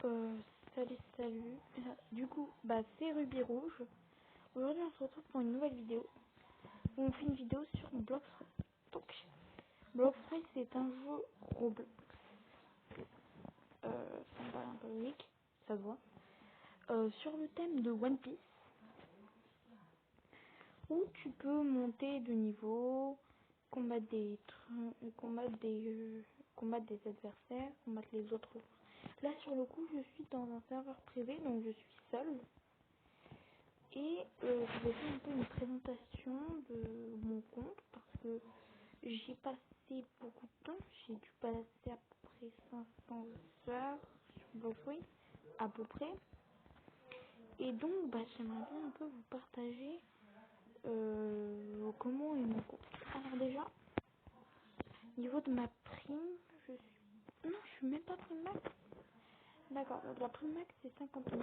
Euh, salut. Du coup, c'est Ruby Rouge. Aujourd'hui, on se retrouve pour une nouvelle vidéo. On fait une vidéo sur Blox Fruit. Donc, Blox Fruit, c'est un jeu Roblox. Ça me paraît un peu logique, ça se voit. Sur le thème de One Piece, où tu peux monter de niveau, combattre des adversaires, combattre les autres. Là, sur le coup, je suis dans un serveur privé, donc je suis seule. Et je vais faire un peu une présentation de mon compte parce que j'ai passé beaucoup de temps. J'ai dû passer à peu près 500 heures sur Bloxfruit, à peu près. Et donc, j'aimerais bien un peu vous partager comment est mon compte. Alors déjà, au niveau de ma prime, non, je suis même pas prime max. D'accord, donc la prime max c'est 50 000.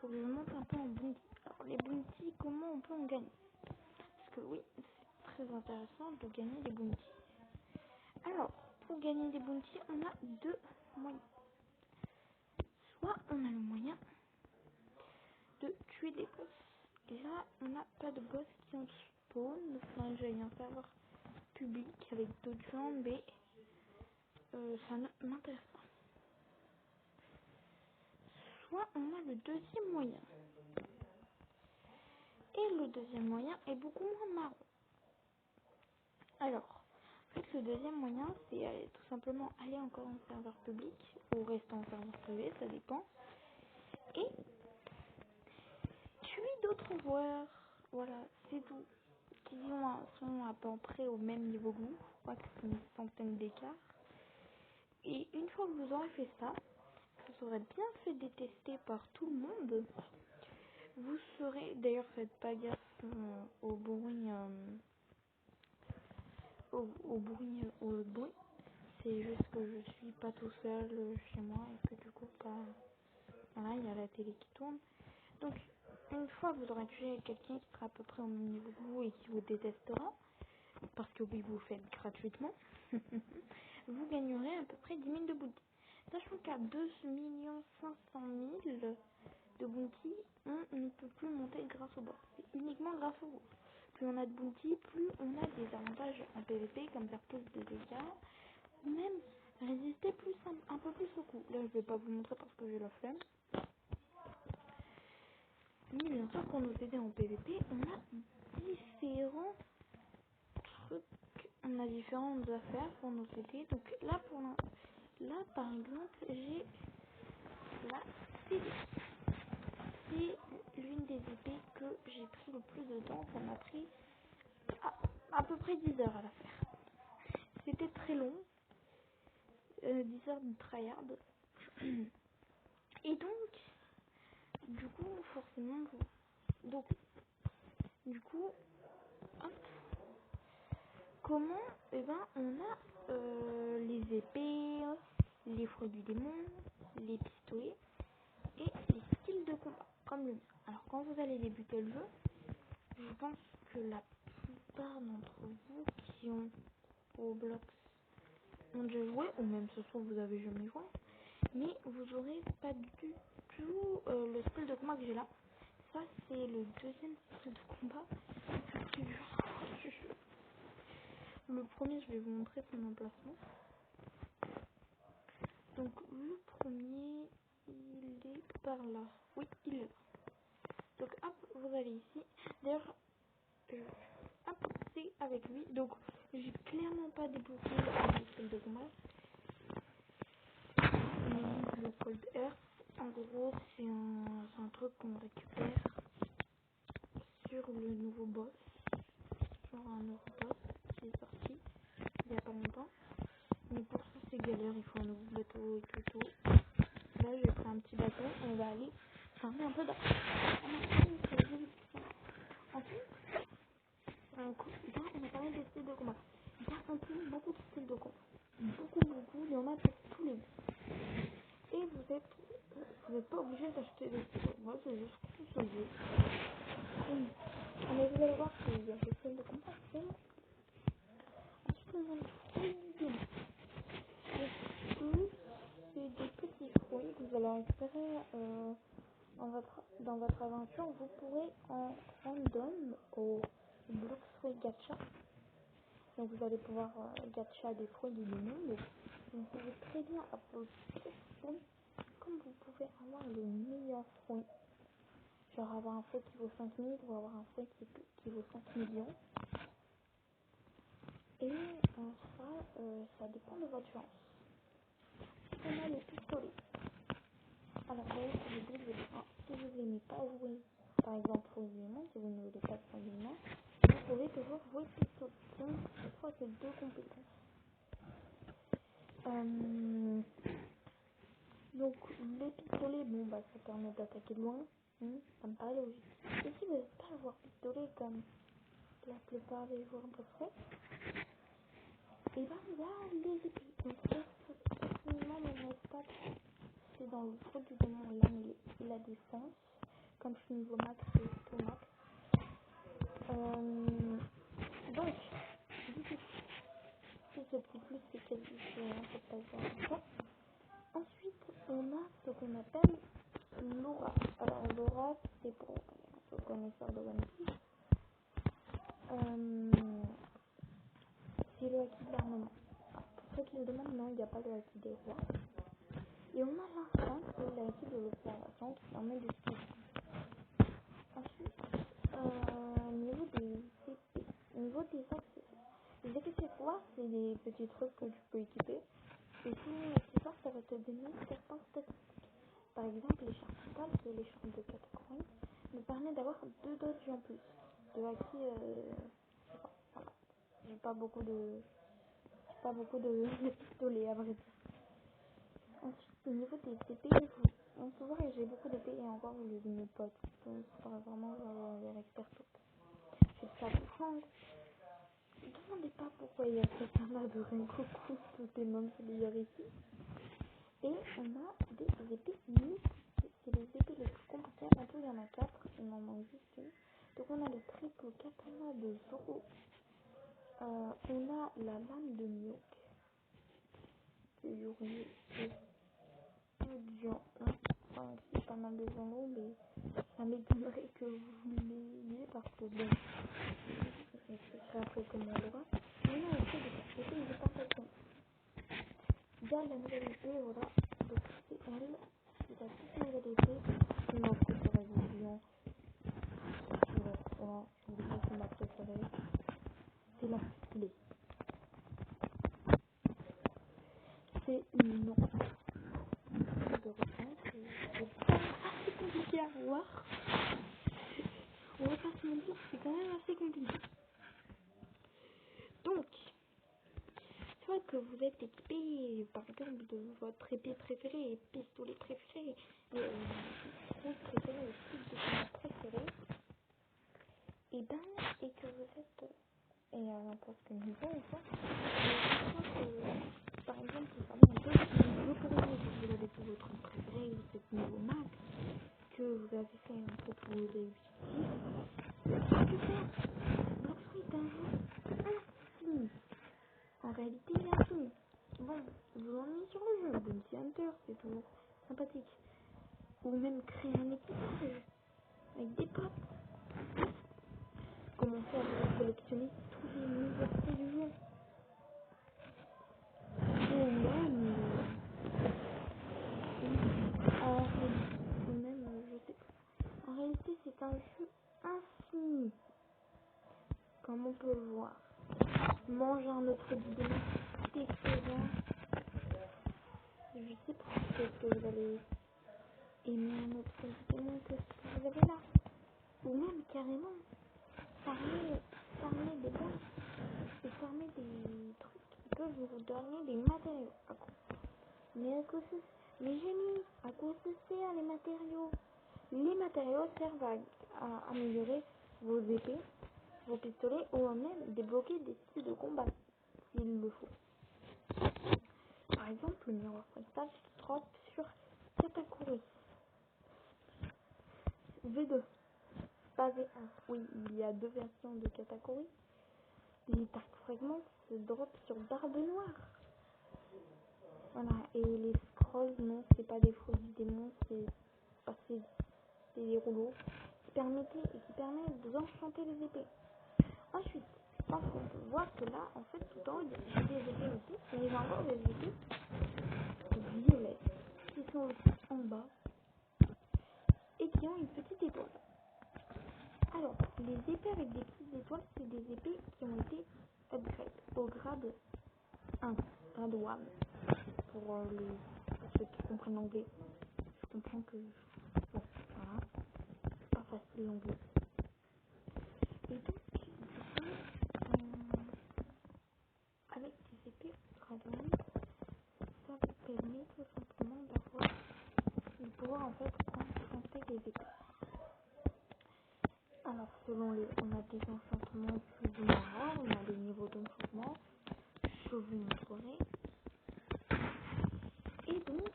Faut que je monte un peu en bounty. Alors les bounty, comment on peut en gagner? Parce que oui, c'est très intéressant de gagner des bounty. Alors, pour gagner des bounty, on a deux moyens. Soit on a le moyen de tuer des boss. Et là, on n'a pas de boss qui ont spawn. Enfin, j'ai un serveur public avec d'autres gens, mais ça ne m'intéresse pas. Soit on a le deuxième moyen. Et le deuxième moyen est beaucoup moins marrant. Alors, en fait, le deuxième moyen, c'est tout simplement aller encore en serveur public ou rester en serveur privé, ça dépend. Et tuer d'autres joueurs. Voilà, c'est tout. Qui sont à peu près au même niveau que vous. Je crois que c'est une centaine d'écart. Et une fois que vous aurez fait ça, vous aurez bien fait détester par tout le monde. Vous serez, d'ailleurs, faites pas gaffe au bruit. Au bruit. C'est juste que je suis pas tout seul chez moi et que du coup, voilà, il y a la télé qui tourne. Donc, une fois que vous aurez tué quelqu'un qui sera à peu près au même niveau que vous et qui vous détestera, parce que oui, vous le faites gratuitement, vous gagnerez à peu près 10 000 de bounty. Sachant qu'à 2 500 000 de bounty, on ne peut plus monter grâce au boss. C'est uniquement grâce au boss. Plus on a de bounty, plus on a des avantages en PVP, comme faire plus de dégâts, ou même résister un peu plus au coup. Là, je vais pas vous montrer parce que j'ai la flemme. Mais bien sûr, pour nous aider en PVP, on a différents trucs, on a différentes affaires pour nous aider. Donc là, par exemple, j'ai la CD. C'est l'une des épées que j'ai pris le plus de temps. Ça m'a pris à peu près 10 heures à la faire. C'était très long, 10 heures de tryhard. Et donc, du coup, forcément, donc, du coup, hop, comment, on a les épées, les fruits du démon, les pistolets et les styles de combat, comme le mien. Alors, quand vous allez débuter le jeu, je pense que la plupart d'entre vous qui ont Roblox ont déjà joué, ou même ce soir vous avez jamais joué, mais vous aurez pas du tout le style de combat que j'ai là. Ça, c'est le deuxième style de combat le plus dur du jeu. Le premier, je vais vous montrer son emplacement. Donc, le premier, il est par là. Oui, il est là. Donc, hop, vous allez ici. D'ailleurs, hop, c'est avec lui. Donc, j'ai clairement pas débloqué le style de combat. Mais le Cold Earth, en gros, c'est un truc qu'on récupère sur le nouveau boss. Genre un nouveau boss qui est sorti il y a pas longtemps. Mais pour ça, c'est galère. Il faut un nouveau bateau et tout. Là, j'ai pris un petit bateau. On va aller farmer un peu d'argent. Ensuite, là, on a parlé des styles de combat. Il y a en plus beaucoup de styles de combat. Beaucoup. Il y en a pour tous les goûts. Et vous n'êtes pas obligé d'acheter des styles de combat. C'est juste que c'est jeu. Mais vous allez voir qu'il y a des styles de combat. Ensuite, on a les styles de combat. C'est des petits. fruits que vous allez récupérer dans votre aventure, vous pourrez en random au bloc fruit gacha. Donc vous allez pouvoir gacha des fruits du monde. Vous pouvez très bien avoir fruits comme vous pouvez avoir le meilleur fruit. Genre avoir un fruit qui vaut 5 000 ou avoir un fruit qui vaut 5 millions. Et ça dépend de votre chance. On a les pistolets. Alors là, si vous n'aimez pas jouer, par exemple, aux éléments, si vous ne voulez pas jouer aux éléments, vous pouvez toujours jouer pistolet. Donc, je crois que 2 compétences. Donc, les pistolets, bon, bah, ça permet d'attaquer de loin. Ça me paraît logique. Et si vous n'êtes pas à joueur pistolet comme la plupart des joueurs de frais, et ben, il y a les épées. Donc, personnellement, mon stat, c'est dans le fruit du démon, l'âme et la défense. Comme je suis niveau max, c'est tout max. Donc, si ce plus, c'est cette page-là. Ensuite, on a ce qu'on appelle l'aura. Alors, l'aura, c'est pour un peu connaisseur de One Piece. C'est le haki de l'armement. Pour ceux qui me demandent, non, il n'y a pas le haki des rois. Et on a l'instinct, c'est le haki de l'observation qui permet de suivre. Ensuite, niveau des accessoires. Les accessoires, c'est des petits trucs que tu peux équiper. Et tous les accessoires, ça va te donner certains statistiques. Par exemple, l'écharpe totale, qui est l'écharpe de catégorie, me permet d'avoir 2 dodges en plus. De haki, voilà. J'ai pas beaucoup de pistolets à vrai dire. Ensuite, au niveau des épées, on se voit que j'ai beaucoup d'épées et encore je les aime pas toutes. C'est pas vraiment les expert toutes. C'est ça vous change. Ne me demandez pas pourquoi il y a ce katana de Rengoku, tout est non celui ici. Et on a des épées mythiques. C'est les épées les plus compliquées. En tout, il y en a 4. Il m'en manque juste une. Donc, on a le triple katana de Zoro. On a la lame de Myoke. Il y aurait c'est pas mal de gens, mais ça m'étonnerait que vous l'ayez parce que bon, je serai après comme on l'aura. Mais on a aussi des épées de tentation. Il y a la nouvelle épée, voilà. Donc, c'est elle. C'est la toute nouvelle épée. C'est ma préférée, Vision. Voilà, je vous dis que c'est ma préférée. C'est la stylée. C'est une non. De reprendre, c'est pas assez compliqué à voir. On va pas se mentir, c'est quand même assez compliqué. Donc, soit que vous êtes équipé, par exemple, de votre épée préférée, pistolet préféré, truc préféré, type de combat préféré, et que vous êtes, et à n'importe quel niveau, en fait, par exemple, vous savez un peu, vous pourriez, si vous avez fait votre préféré, vous êtes niveau max, que vous avez fait un peu tous vos objectifs, que faire? Bloxfruit est un jeu infini. En réalité, il est infini. Bon, vous ennuyez sur le jeu, Bounty Hunter, c'est toujours sympathique. Ou même créer un équipage avec des potes. Commencer à vous collectionner tous les nouveaux fruits du jeu. Ou même, je sais pas. En réalité, c'est un jeu infini, comme on peut le voir. Manger un autre bidon, etc. Je sais pas, peut-être que vous allez aimer un autre bidon que ce que vous avez là. Ou même carrément farmer des boss et farmer des trucs qui peuvent vous donner des matériaux. Mais à quoi ça sert? Mais génie, à quoi ça sert les matériaux? Les matériaux servent à améliorer vos épées, vos pistolets ou même débloquer des styles de combat s'il le faut. Par exemple, le miroir cristal se drop sur Katakuri V2. Pas V1. Oui, il y a 2 versions de Katakuri. Les Dark Fragments se drop sur Barbe Noire. Voilà, et les scrolls, non, c'est pas des faux démons, c'est des rouleaux qui permettent d'enchanter les épées. Ensuite, je pense qu'on peut voir que là, en fait, tout en haut, j'ai des épées aussi, mais j'ai encore des épées violettes qui sont aussi en bas et qui ont une petite étoile. Alors, les épées avec des petites étoiles, c'est des épées qui ont été upgrade au grade 1, grade 1, pour ceux qui comprennent l'anglais. Je comprends que, bon, voilà, c'est pas facile l'anglais. Et donc, avec des épées grade 1, ça vous permet tout simplement de pouvoir en fait enchanter les épées. Alors, on a des enchantements plus ou moins rares, on a des niveaux d'enchantement, je vous montrerai. Et donc,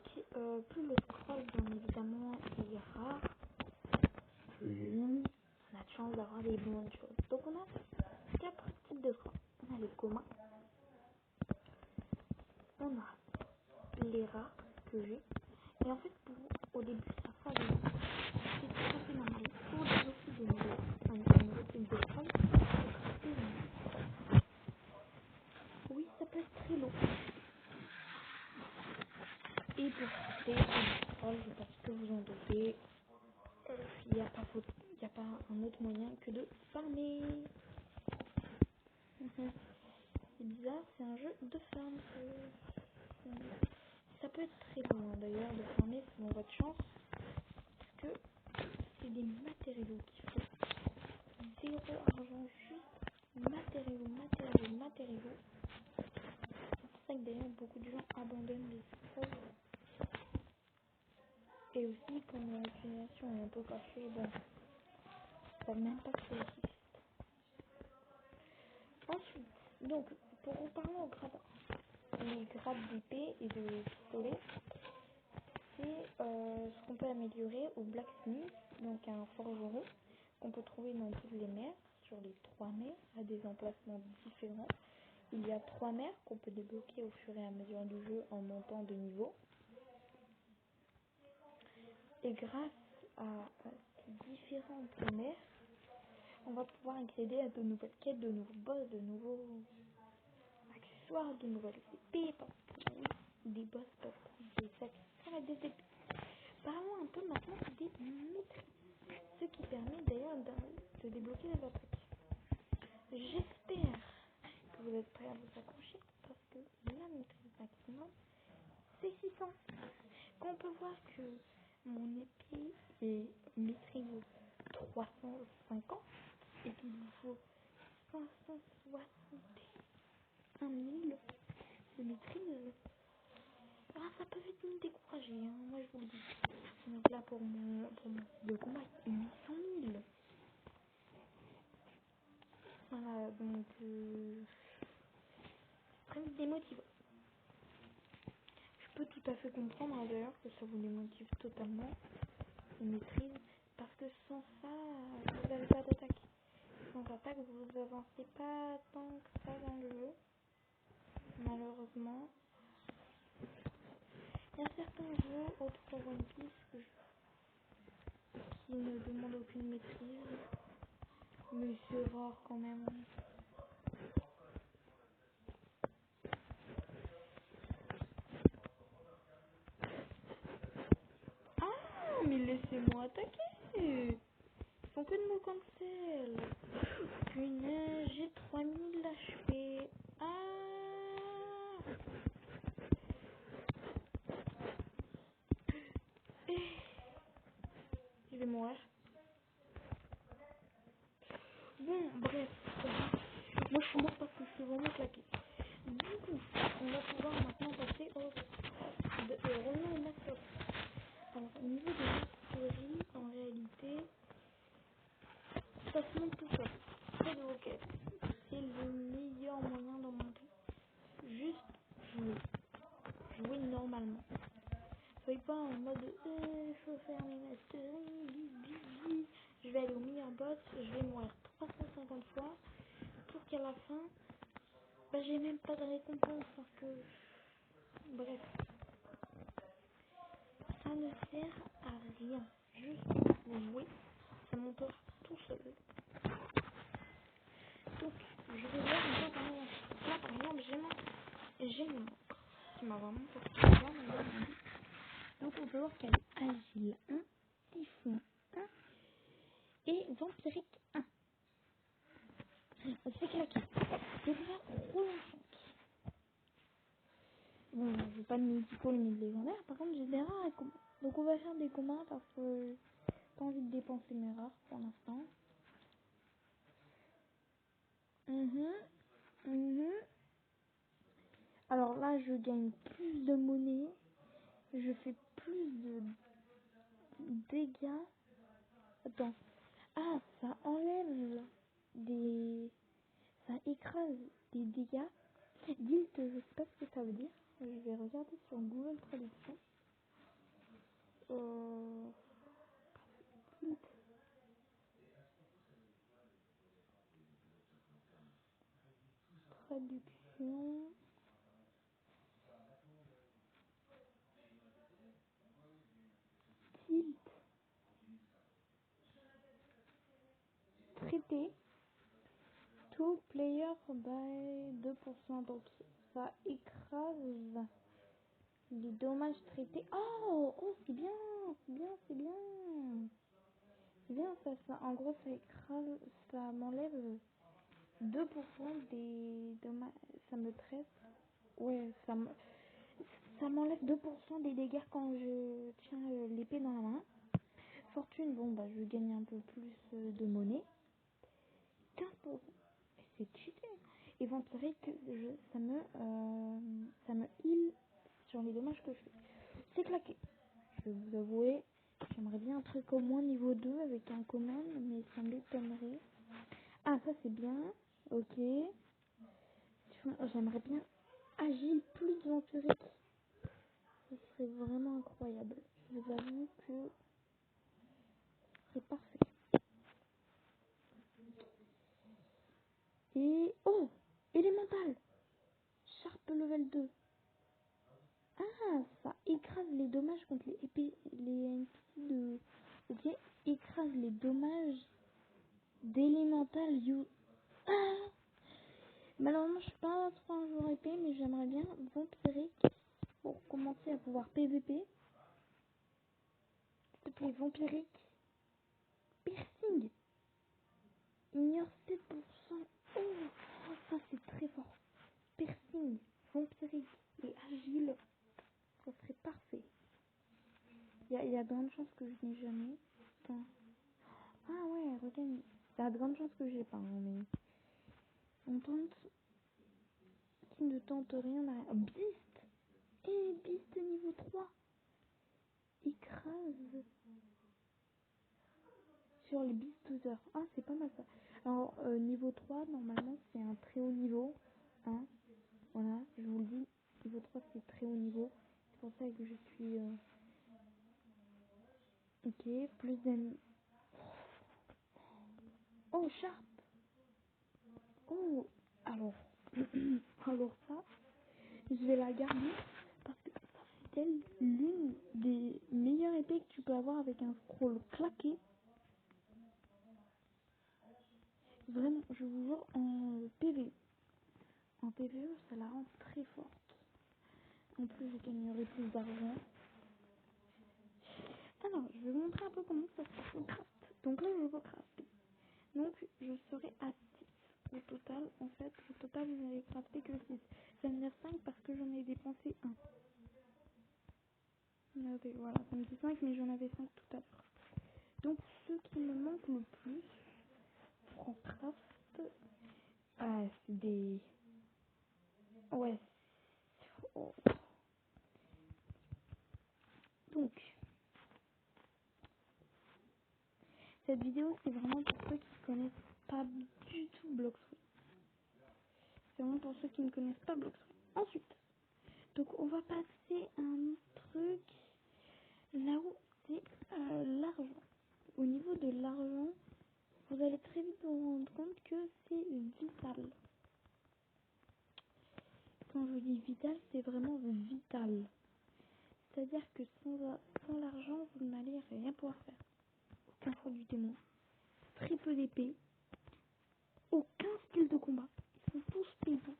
plus le scroll, bien évidemment, est rare, plus on a de chance d'avoir des bonnes choses. Donc, on a 4 types de scrolls. On a les communs, on a les rares que j'ai. Et en fait, au début, ça fallait, c'est tout à fait normal. Pour débloquer des nouveaux, un nouveau type de scroll, oui, ça peut être très long. Et pour citer un scroll, je pense que vous en doutez, il n'y a pas un autre moyen que de farmer. C'est bizarre, c'est un jeu de farm. Ça peut être très long d'ailleurs de farmer selon votre chance, parce que c'est des matériaux qu'il faut. Zéro argent, juste matériaux. C'est pour ça que d'ailleurs beaucoup de gens abandonnent les scrolls. Et aussi, comme l'utilisation est un peu cachée, bon, ils savent même pas que ça existe. Ensuite, donc, pour reparler au grade, les grades d'épée et de pistolet, c'est ce qu'on peut améliorer au blacksmith, donc un forgeron, qu'on peut trouver dans toutes les mers, sur les 3 mers, à des emplacements différents. Il y a 3 mers qu'on peut débloquer au fur et à mesure du jeu en montant de niveau. Et grâce à ces différentes mers, on va pouvoir accéder à de nouvelles quêtes, de nouveaux boss, de nouveaux accessoires, de nouvelles épées, parce que oui, des boss peuvent prendre des accessoires et des épées. Parlons un peu maintenant des maîtrises, ce qui permet d'ailleurs de débloquer les attaques. J'espère que vous êtes prêts à vous accrocher, parce que la maîtrise maximum, c'est 600. Quand on peut voir que mon épée est maîtrise 350 et qu'il vous faut 561 000 de maîtrise, ça peut vite me décourager, hein, moi je vous le dis. Donc là pour mon le combat, 800 000. Voilà, donc très vite démotivant. Je peux tout à fait comprendre d'ailleurs que ça vous démotive totalement, une maîtrise, parce que sans ça, vous n'avez pas d'attaque. Sans attaque, vous avancez pas tant que ça dans le jeu, malheureusement. Il y a certains jeux, autres que One Piece, qui ne demandent aucune maîtrise, mais c'est rare quand même. Ah, mais laissez-moi attaquer. Ils font que de me cancel. Punaise, j'ai 3000 HP. Ah, je vais mourir. Bon, bref. Moi, je suis mort parce que je suis vraiment claqué. Du coup, on va pouvoir maintenant passer revenons au master. Alors, au niveau de l'historique, en réalité, ça se monte tout seul. Faites vos quêtes. C'est le meilleur moyen d'en monter. Juste jouer. Jouer normalement. Soyez pas en mode je veux faire mes masteries, je vais aller au meilleur boss, je vais mourir 350 fois pour qu'à la fin, j'ai même pas de récompense parce que. Bref. ne sert à rien. Juste pour jouer, ça montera tout seul. Donc, je vais voir encore comment on fait. Là, par exemple, j'ai mon oncle qui m'a vraiment porté voir mon bonhomme. Donc, on peut voir qu'elle est agile 1, typhon 1 et vampirique 1. Elle se fait claquer. Donc, là, relançante. Bon, je veux pas de mythical ni de légendaire. Par contre, j'ai des rares et communs. Donc, on va faire des communs parce que j'ai pas envie de dépenser mes rares pour l'instant. Alors là, je gagne plus de monnaie. Je fais plus de dégâts. Attends. Ah, ça enlève des... Ça écrase des dégâts. Guilt, je sais pas ce que ça veut dire. Je vais regarder sur Google Traduction. Guilt. Traduction. Tilt. Traité. Two player by 2%. Donc ça écrase les dommages traités. Oh, oh, c'est bien, c'est bien, c'est bien. C'est bien ça. En gros, ça écrase, ça m'enlève 2% des dommages. Ça me traite. Ouais, ça m'enlève 2% des dégâts quand je tiens l'épée dans la main. Fortune, bon, bah, je gagne un peu plus de monnaie. 15%. C'est cheaté. Et vampirique, ça me heal sur les dommages que je fais. C'est claqué. Je vais vous avouer, j'aimerais bien un truc au moins niveau 2 avec un command, mais ça m'étonnerait. Ah, ça c'est bien. Ok. J'aimerais bien agile plus vampirique. Ce serait vraiment incroyable. Je vous avoue que c'est parfait. Et... Oh, élémental. Sharp level 2. Ah, ça écrase les dommages contre les épées, les NPC de... Ok, écrase les dommages d'élémental you. Ah, malheureusement, je suis pas trop un joueur épée, mais j'aimerais bien vampirique pour commencer à pouvoir PVP. S'il te plaît, vampirique. Piercing. Ignore 7%. Oh, oh, ça c'est très fort. Piercing, vampirique et agile. Ça serait parfait. Il y a de grandes chances que je n'ai jamais. Attends. Ah ouais, regagne. Il y a de grandes chances que j'ai pas, hein, mais... On tente... Qui ne tente rien n'a rien. Oh, Beast. Et Beast niveau 3. Écrase. Sur les Beasters. Ah, c'est pas mal ça. Alors, niveau 3, normalement, c'est un très haut niveau. Hein. Voilà, je vous le dis. Niveau 3, c'est très haut niveau. C'est pour ça que je suis... Ok, plus d'un... Oh, Sharp. Oh, alors... alors ça, je vais la garder. Parce que ça, c'est l'une des meilleures épées que tu peux avoir avec un scroll claqué. Vraiment, je vous jure, en PV. En PVE, ça la rend très forte. En plus, je gagnerai plus d'argent. Alors, je vais vous montrer un peu comment ça se passe au craft. Donc là, je veux crafter. Donc, je serai à 6 au total. En fait, au total, je n'avais crafté que 6. Ça me dit 5 parce que j'en ai dépensé 1. Voilà, ça me dit 5, mais j'en avais 5 tout à l'heure. Donc, ce qui me manque le plus en craft, c'est des... Ouais. Oh. Donc, cette vidéo, c'est vraiment pour ceux qui connaissent pas du tout Bloxroot. C'est vraiment pour ceux qui ne connaissent pas Bloxroot. Ensuite, donc on va passer à un truc là où c'est l'argent. Au niveau de l'argent, vous allez très vite vous rendre compte que c'est vital. Quand je dis vital, c'est vraiment vital. C'est-à-dire que sans l'argent, pouvoir faire. Aucun fruit du témoin. Très peu d'épées. Aucun style de combat. Ils sont tous paysans.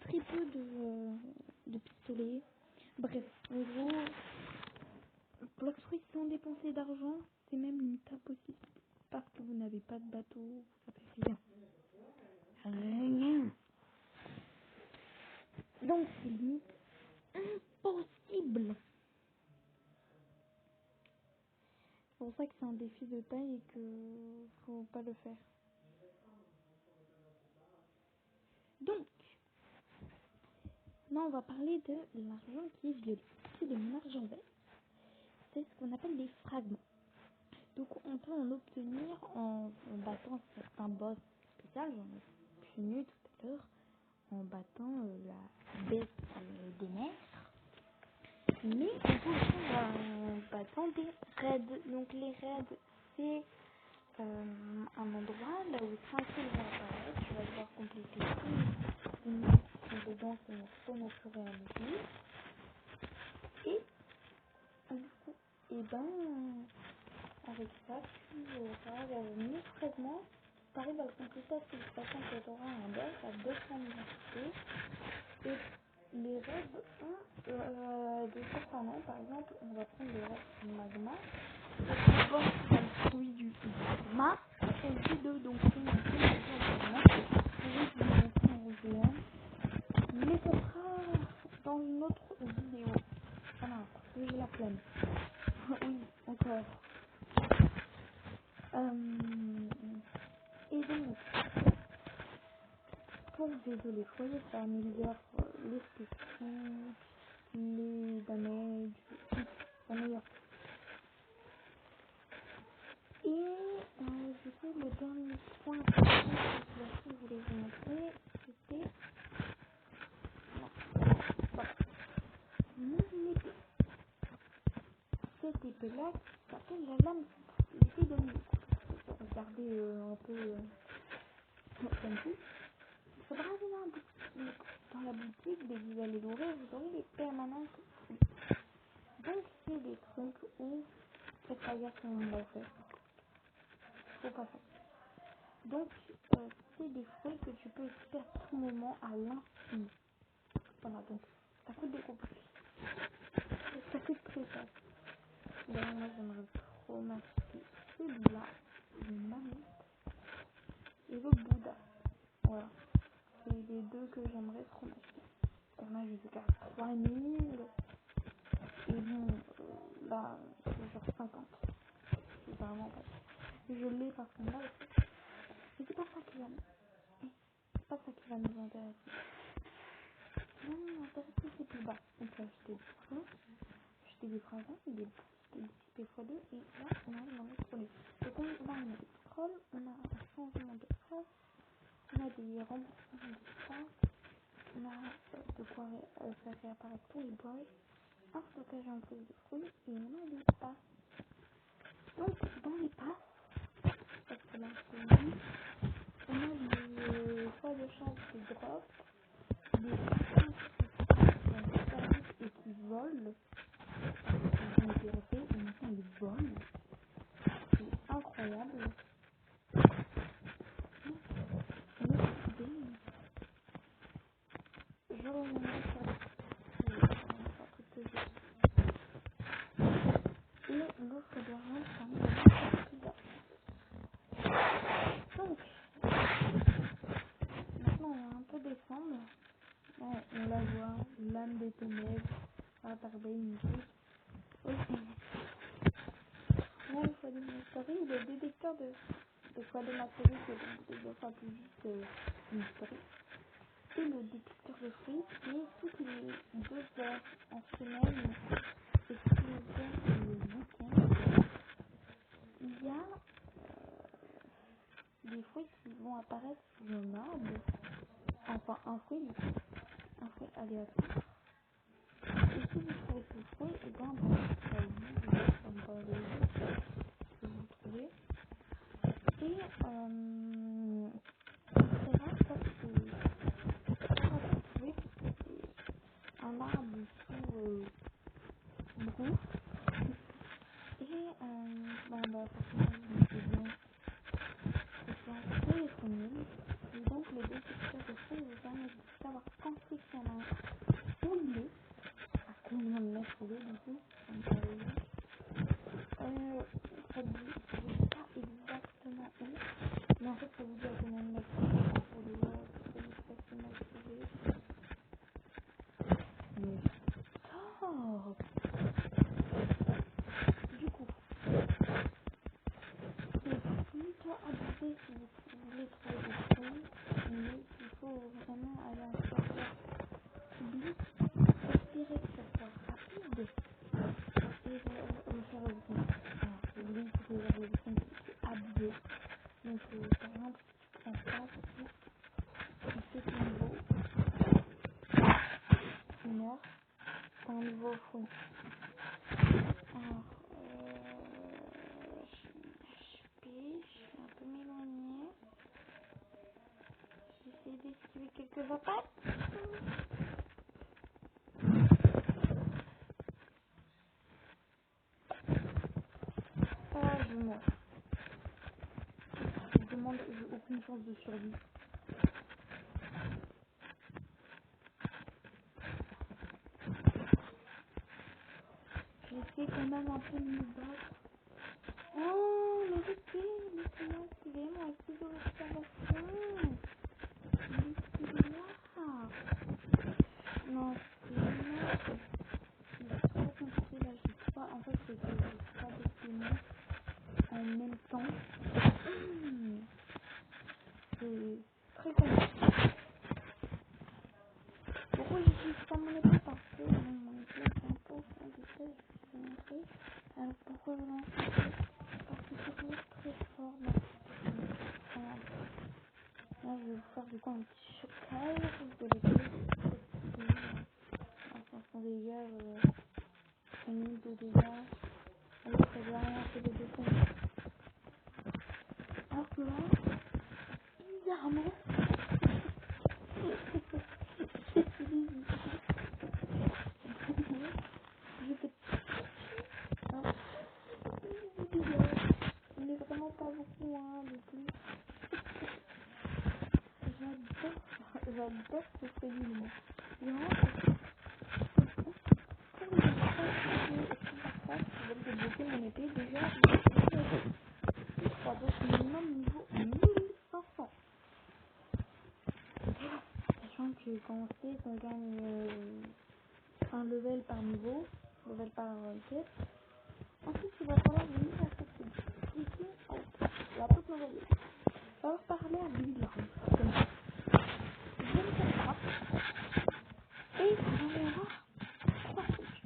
Très peu de pistolets. Bref, en gros, construire sans dépenser d'argent, c'est même limite impossible. Parce que vous n'avez pas de bateau, vous n'avez rien. Rien. Donc c'est limite impossible. C'est pour ça que c'est un défi de taille et que faut pas le faire. Donc, là on va parler de l'argent qui est violet. C'est de l'argent vert. C'est ce qu'on appelle des fragments. Donc on peut en obtenir en battant certains boss spéciaux, j'en ai fini tout à l'heure, en battant la bête des mers. Mais on peut aussi en battant des raids. Donc les raids, c'est un endroit là où 5 îles vont apparaître. Tu vas devoir compléter une mission dedans, c'est une faune au fur et à mesure. Et du coup, et ben, avec ça, tu auras 1000 fragments. Si tu arrives à le compléter à cette façon, tu auras un boss à 200 000 et les raids ont de certains noms. Par exemple, on va prendre le raid du magma. Le boss, c'est le fruit du magma. Et le P2, donc c'est une magma, c'est le fruit du volcan européen. Mais ce sera dans une autre vidéo. Voilà, parce que j'ai la flemme. Oui, encore. Et donc, pour résoudre les foyers, ça améliore les spécifiques, les damages, ça améliore. Et du coup, le dernier point que je voulais vous montrer, c'était voilà, mon épée. Cette épée-là qui s'appelle la lame, l'épée d'Omnium. Regardez un peu comme tout. Il faudra aller dans la boutique, dès que vous allez l'ouvrir, vous aurez les permanentes. Donc, c'est des trucs où faites pas gaffe quand on va faire. Faut pas faire. Donc, c'est des fruits que tu peux équiper à tout moment à l'infini. Voilà, donc ça coûte des coupes. Ça coûte très cher. D'ailleurs, moi, j'aimerais trop m'acheter celui-là, le mammoth et le Bouddha. Voilà, c'est les deux que j'aimerais trop m'acheter. On a jusqu'à 3000. Et bon, là, c'est genre 50. C'est vraiment pas cher. Je l'ai parce qu'on l'a aussi. Mais c'est pas ça qui va nous intéresser. Non, m'intéresser c'est plus bas. On peut acheter des fragments, des boosts, des x2 et là on a dans les produits. Donc là on a des scrolls, on a un changement de phrase, on a des remboursements de phrases, on a de quoi faire réapparaître tous les boys, un stockage en plus de fruits et on a des passes. Donc dans les passes, parce que là c'est lui, on a des fois de chance de drop, des personnes qui sont services et qui volent, qui ont été refaits et maintenant ils volent. C'est incroyable. Une autre idée, je reviendrai sur un truc que j'ai. Et l'autre dernier, c'est un peu. Donc, maintenant on est un peu décembre. Ouais, on la voit, l'âme des ténèbres, attardée, musique. Ok. Bon, il faut des mysteries, le détecteur de quoi de matériaux, c'est des fois plus juste une mysterie. Et le détecteur de fruits qui est toutes les 2 heures en semaine et toutes les heures le week-end. Il y a des fruits qui vont apparaître sur le marbre, enfin un fruit aléatoire. Et si vous trouvez ce fruit, et bien ça vous comme pas le jeu que vous trouvez. Et c'est rare parce que vous trouvez un arbre sous groupe. Et vous dire comment me mettre pour le voir, parce que je facilement trouver. Mais stop. Du coup, c'est plutôt abusé si vous voulez trouver des trucs, mais il faut vraiment aller en sortir public, espérer que ça soit rapide et le faire au week-end. Alors, j'ai oublié que le week-end c'est abusé. Donc, par exemple, si tu prends ça, tu fais ton niveau, une heure, t'as un niveau au fond. Alors, je vais un peu m'éloigner. J'essaie d'esquiver quelques attaques. Ah, je meurs. Je demande, j'ai aucune chance de survie. J'essaie quand même un peu de me battre. Oh, mais laissez-moi esquiver mon activité d'observation. Laissez-moi. Non, c'est vraiment... C'est trop compliqué là, je sais pas. En fait, c'est que je sais pas décider en même temps. C'est très compliqué. Pourquoi j'utilise pas mon épée? Parce que mon épée est un peu au fond du trait, je vais vous montrer. Alors pourquoi je lance l'épée? Parce que c'est toujours très fort dans cette technique. Là, je vais vous faire du coup un petit chocage de l'épée. À 500 dégâts, 1000 de dégâts. Alors ça doit rien fait de défense. Alors que là, bizarrement, j'utilise je fais un petit dégâts. Mais vraiment pas beaucoup, hein, de plus. J'adore ce féminisme. Vraiment, pour les attaques, je vais débloquer mon épée déjà. Je crois donc minimum niveau 1500. Sachant que quand on sait qu'on gagne un level par niveau, level par quête, ensuite il va falloir venir à cette petite ici, la toute nouvelle. Il va falloir parler à Bill. Je vais me faire grave et on verra 3 trucs.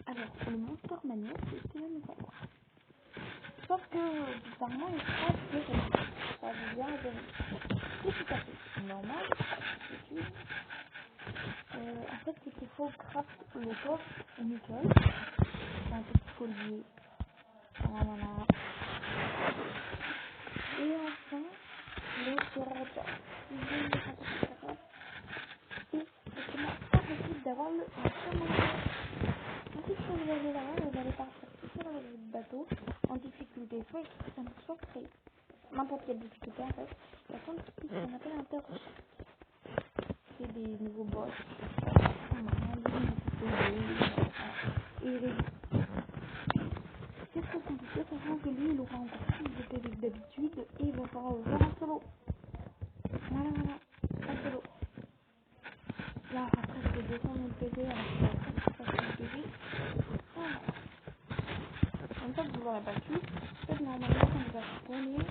Alors, le Monster Mania, c'est ce qu'il va nous savoir. Sauf que, bizarrement, il sera zéro. Ça devient zéro. C'est tout à fait normal. C'est tout. En fait, c'est qu'il faut craft le coffre nickel. C'est un petit collier. Voilà. Et enfin, le terrain. Si vous voulez le terrain, c'est absolument impossible d'avoir le monster. Ensuite, quand vous allez là-bas, vous allez partir sur le bateau en difficulté soit extrême, soit très. N'importe quelle difficulté en fait. Il y a plein de trucs qu'on appelle interrochés. C'est des nouveaux boss. Et c'est très compliqué, sachant que lui, il aura encore plus de PV que d'habitude et il va falloir le faire en solo. Voilà, en solo. Là, après, je vais descendre mon PV alors que je vais passer le PV. Voilà. Une fois que vous l'aurez battu, en fait, normalement, quand il va spawner,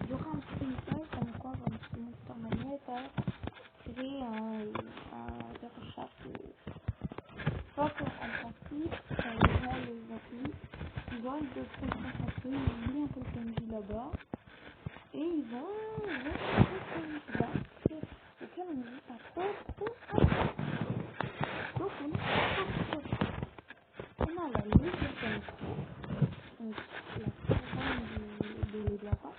il y aura un petit message comme quoi votre monster magnète a créé un recherche. Sauf qu'en principe, les gens les applis, ils vont être de trop concentrer, ils oublient un peu le PNJ là-bas, et ils vont faire ce PNJ-là, auquel on ne dit pas trop attention. Donc on a la légende donc la caravane de l'Edouard.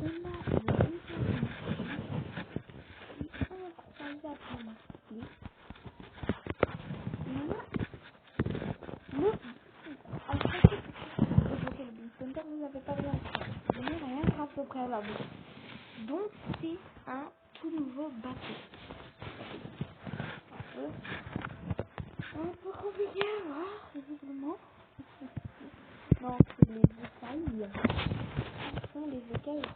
On a le deuxième qui est incroyablement stylé. Et on a le alors évoquer le Bean Center, vous n'avez pas besoin de rien grâce au préalable. Donc c'est un tout nouveau bateau. Un peu compliqué à voir, visiblement. Non, c'est les écailles. Ce sont les écailles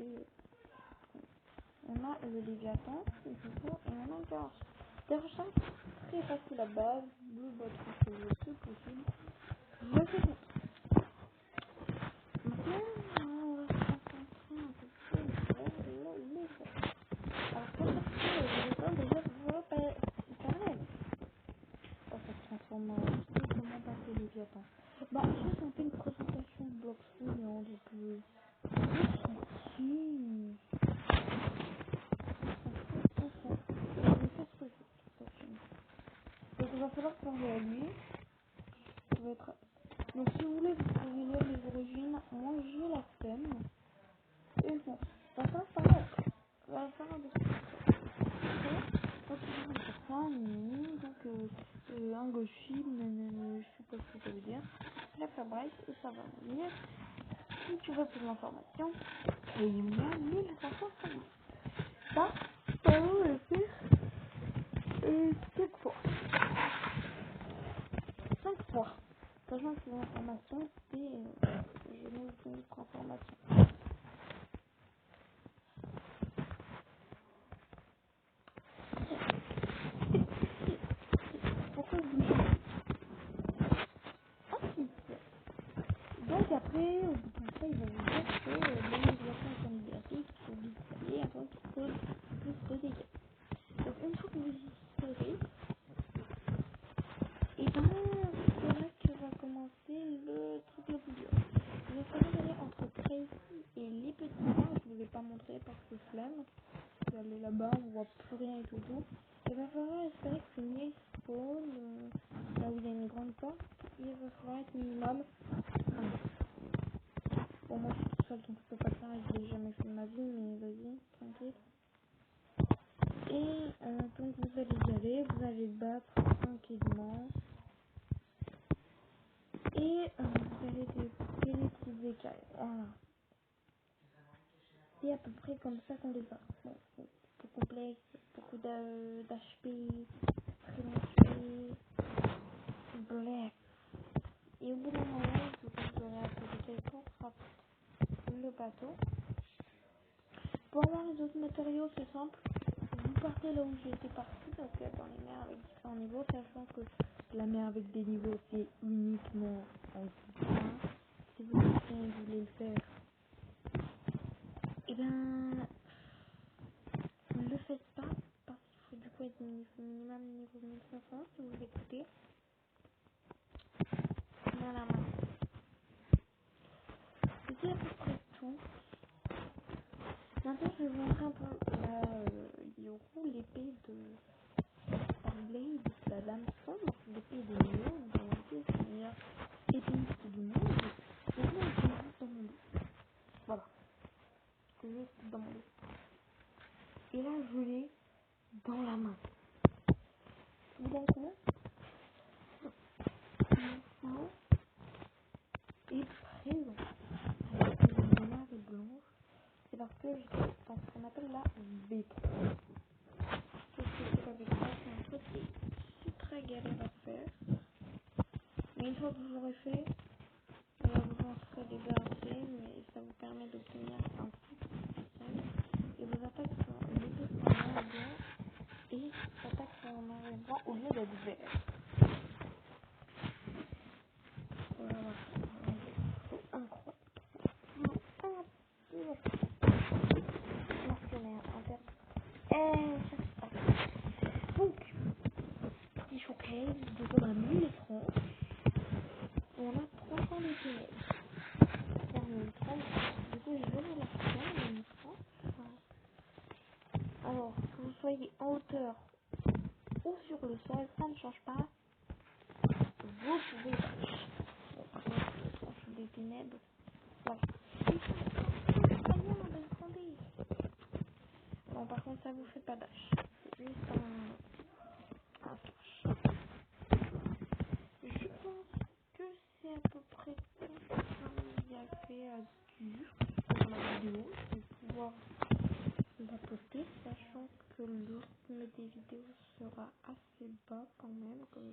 c'est... On a le Léviathan, du coup, et on a le Garage. Garage, très facile à base, le batterie cheveux, c'est possible. Je fais tout. Maintenant, on va se concentrer un peu plus sur le Léviathan. Alors, pour faire ça, le Léviathan, déjà, voilà, pareil. Ça se transforme en comment passer le Léviathan. Bah, ça, c'est un peu une présentation de bloc full, mais on dit que... Si... Donc il va falloir changer à lui. Ça va être... Donc si vous voulez, vous pouvez lire les origines. Moi j'ai la flemme. Et bon, ça va faire un dessin. Donc il va faire ça, un gauchis, je sais pas ce que ça veut dire. La fabrique et ça va venir. Si tu veux plus d'informations, et il y a 1550. Ça, ça va le faire 5 fois. 5 fois. Sachant que l'information, c'est je nous fais une transformation. Pourquoi vous ensuite? Donc après, au bout de ça, il va vous dire que l'animation est en liberté, qu'il faut vite aller avant qu'il cause plus de dégâts. Donc une fois que vous y serez, et ben c'est là que va commencer le truc le plus dur. Vous allez falloir aller entre Crazy et les petits nains, je ne vous ai pas montré parce que flemme. Vous allez là-bas, on voit plus rien et tout. Il va falloir espérer que c'est mieux spawn, là où il y a une grande porte. Il va falloir être minimum. Bon, moi je suis toute seule donc je peux pas le faire, je l'ai jamais fait de ma vie, mais vas-y, tranquille. Et donc vous allez y aller, vous allez le battre tranquillement. Et vous allez développer les petites écailles. Voilà. C'est à peu près comme ça qu'on les a. Bon, c'est un peu complexe, beaucoup d'HP, très d'HP, bref. Et au bout d'un moment, vous aurez appris pour le bateau. Pour avoir les autres matériaux, c'est simple. Vous partez là où j'étais parti, donc dans les mers avec différents niveaux, sachant que la mer avec des niveaux, c'est uniquement en point. Si vous voulez le faire, et ben ne le faites pas, parce qu'il faut du coup être minimum niveau 1500 si vous écoutez. Voilà, c'était à peu près tout. Maintenant, je vais vous montrer un peu la Yoru, l'épée de Starblade, la lame sombre, l'épée de Néo, dans l'épée, c'est la meilleure épéiste du monde. Et là, c'est juste dans mon dos. Voilà, c'est juste dans mon dos. Et là, je l'ai dans la main. Vous voyez comment le flow est présent. Avec une noire et blanche. C'est parce que j'étais dans ce qu'on appelle la V3. Qu'est-ce que c'est la V3? C'est un truc qui est très galère à faire. Mais une fois que vous l'aurez fait, vous en serez déjà assez, mais ça vous permet d'obtenir un petit système. Et vos attaques seront limitées en noir et blanc. Et attaques en noir et blanc au lieu d'être vert. Voilà, c'est incroyable. Mercenaire, interne. Ça se passe. Donc, petit showcase de la 1030. On a 300 de ténèbres. Vers 1030. Du coup, je vais vous la faire, 1030. Alors, que vous soyez en hauteur ou sur le sol, ça ne change pas. Vous pouvez dash. Bon, par contre, je suis des ténèbres. Voilà. Et ça se passe très bien, attendez. Bon, par contre, ça vous fait pas dash. C'est juste un flash. Je pense que c'est à peu près tout ce qu'il y avait à dire pour la vidéo. Je vais pouvoir la poster, sachant que le rythme des vidéos sera assez bas quand même. Comme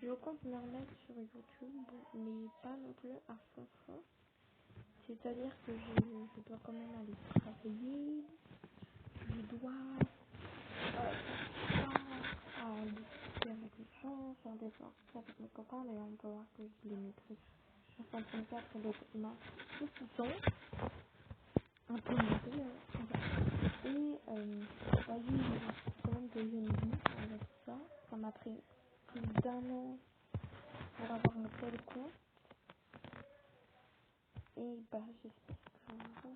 je compte me remettre sur YouTube, mais pas non plus à fond fond. C'est c'est-à-dire que je dois quand même aller travailler, je dois discuter avec les gens, faire des sorties avec mes copains, mais on peut voir que je les maîtrise. Je suis en train de faire sur des documents tout ce qui sont un peu montés. Et bah, j'ai eu quand même que j'ai une vie avec ça. Ça m'a pris plus d'1 an pour avoir un tel compte. Et bah, j'espère que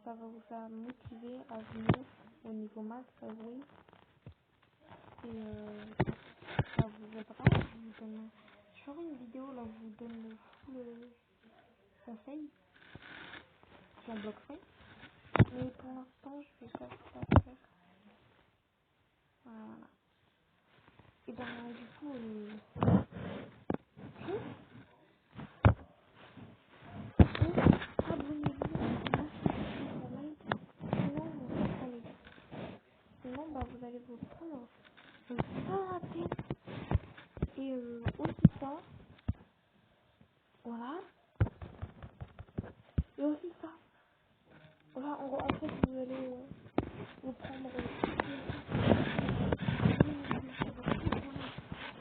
ça va vous faire motiver à venir au niveau maths, oui. Et ça vous aidera. Je ferai une vidéo là où je vous donne le conseil. J'en bloquerai. Mais pour l'instant, je vais pas faire. Voilà. Et ben du coup, abonnez-vous, lâchez un like. Sinon, bah, vous allez vous prendre ça la tête. Et aussi ça, voilà. Et aussi ça, voilà, en fait, vous allez vous prendre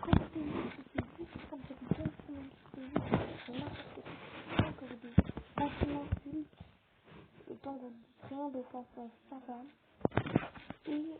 comme c'est vous, c'est juste comme c'est bien, c'est juste n'importe quoi que vous dites. Franchement, le temps que vous dites rien de sens, ça va. Et